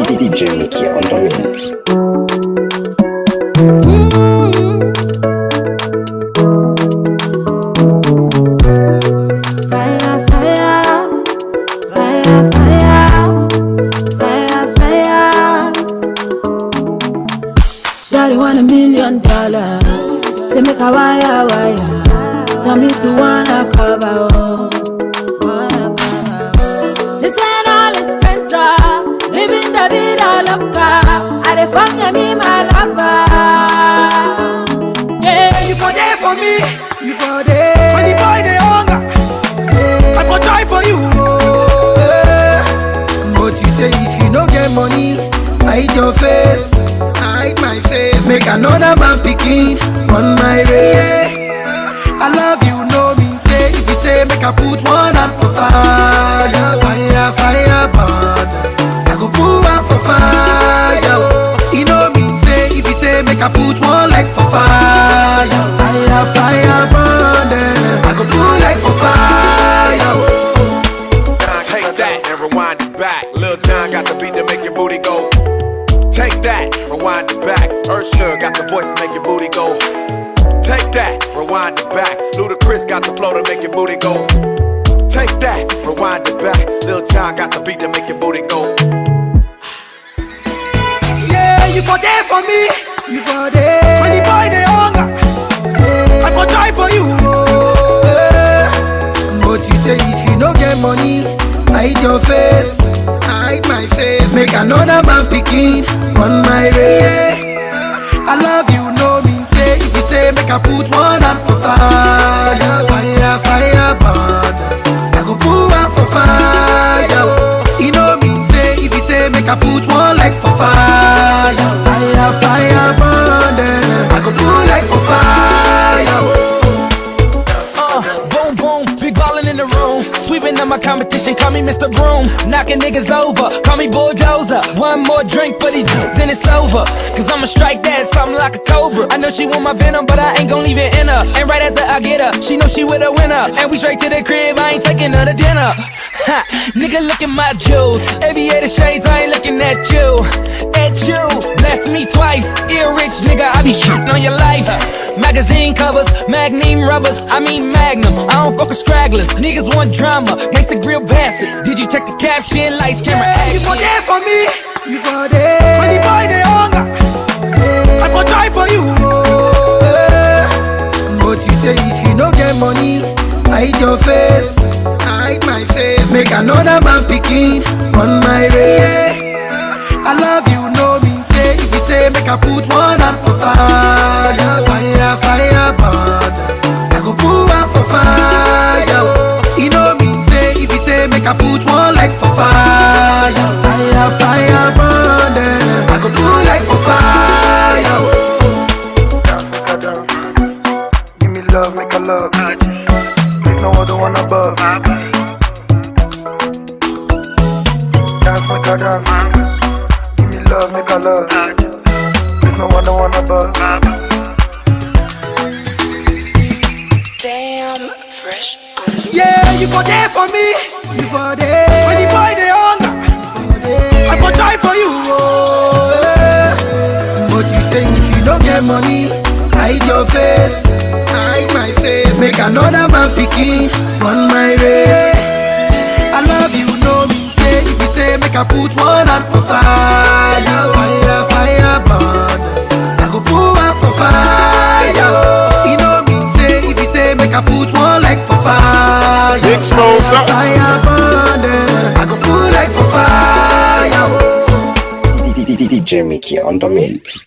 DJ Mickey on the mix. Fire, fire, fire, fire, fire, fire. Shawty want $1 million. They make a wire, wire. Tell me to wanna cover, oh. Listen, all his friends are living the vida loca. I dey fuck me, my lover. Yeah, You for there for me, you for there. When the boy they hunger, I for try for you. But you say if you no get money, hide your face, hide my face. Make another man picking on my race. I love you, no mean say. If you say make I put one hand for fire, fire, fire, burn. I go put one for fire. You know mean say. If you say make I put one leg for fire, fire, fire, burn. I go put leg for fire. Take that and rewind it back. Lil Jon got the beat to make your booty go. Take that, rewind it back. Ursula got the voice to make your booty go. Take that, rewind it back. Ludacris got the flow to make your booty go. Take that, rewind it back. Lil Jon got the beat to make your booty go. Yeah, you for there for me, you for there. When the boy they hunger, I for try for you. But you say if you no get money, hide your face, hide my face. Make another man picking on my race. I love you, no mean say. If you say make I put one hand for fire, fire, fire, burn. I go put one for fire. You know mean say. If you say make I put one leg for fire, fire, fire, burn. I go put leg for fire. Boom, boom, big ballin' in the room. Sweeping up my competition, call me Mr. Broom. Knocking niggas over, call me Bulldozer. One more drink for these, then it's over. Cause I'ma strike that, something like a cobra. I know she want my venom, but I ain't gon' leave it in her. And right after I get her, she know she with a winner. And we straight to the crib, I ain't taking her to dinner. Ha, nigga, look at my jewels. Aviator shades, I ain't looking at you. At you, bless me twice. Ear rich, nigga, I be shooting on your life. Magazine covers, magnum rubbers, I mean magnum. I don't fuck with stragglers, niggas want drama, gangsta grill bastards. Did you check the caption? Lights, camera, action. You for there for me, you for there. When the boy they hunger, I for try for you. But you say if you no get money, hide your face, hide my face. Make another man picking on my race. I love you, no mean say. If you say make I put one hand for fire, fire, fire, burn. I go put one for fire. You know mean say. If you say make I put one leg for fire, fire, fire, burn. I go put leg for fire. Give me love, make a love. There's no other one above. Dance, make a dance. Give me love, make a love. There's no other one above. damn fresh. Yeah, you for there for me, you for there. When the boy they hunger, I for try for you. But you say if you don't get money, hide your face, hide my face. Make another man picking on my race. I love you, no mean say. If you say make I put one hand for fire, fire, fire, burn. I go put one for fire. You know mean say. If you say make I put one leg for fire, Expose up. fire, burn. I go put leg for fire. DJ Mickey on the mix.